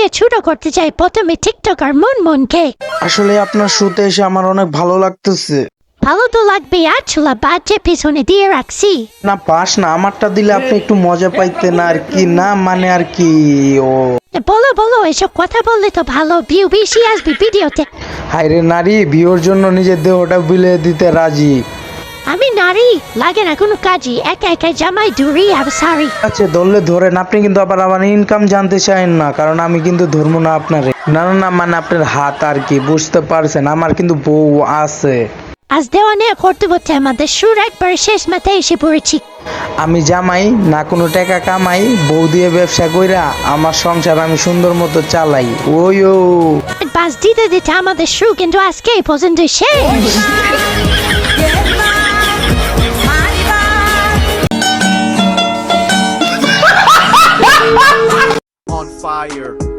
দিয়ে ছোট করতে চাই প্রথমে টিকটকার মুনমুনকে। আসলে আপনার শুতে এসে আমার অনেক ভালো লাগতেছে। ভালো তো লাগবে, আর ছোলা বাজে পিছনে দিয়ে রাখছি। না পাস না, আমারটা দিলে আপনি একটু মজা পাইতেন আর কি, না মানে আর কি। ও বলো বলো, এসব কথা বললে তো ভালো ভিউ বেশি আসবে ভিডিওতে। হায়রে নারী বিয়ের জন্য নিজের দেহটা বিলিয়ে দিতে রাজি। আমি নারী, লাগে না কোনো কাজই, একা একা জামাই দূরি আর সারি। আচ্ছা ধরলে ধরেন, আপনি কিন্তু আবার আমার ইনকাম জানতে চান না, কারণ আমি কিন্তু ধর্ম না আপনারে। না না না, মানে আপনার হাত আর কি, বুঝতে পারছেন, আমার কিন্তু বউ আছে। আজ দেওয়া নিয়ে করতে করতে আমাদের সুর একবার শেষ মাথায় এসে পড়েছি। আমি জামাই না কোনো টাকা কামাই, বউ দিয়ে ব্যবসা কইরা আমার সংসার আমি সুন্দর মতো চালাই। ওই ও বাস দিতে দিতে আমাদের সুর কিন্তু আজকে এই পর্যন্ত শেষ। on fire.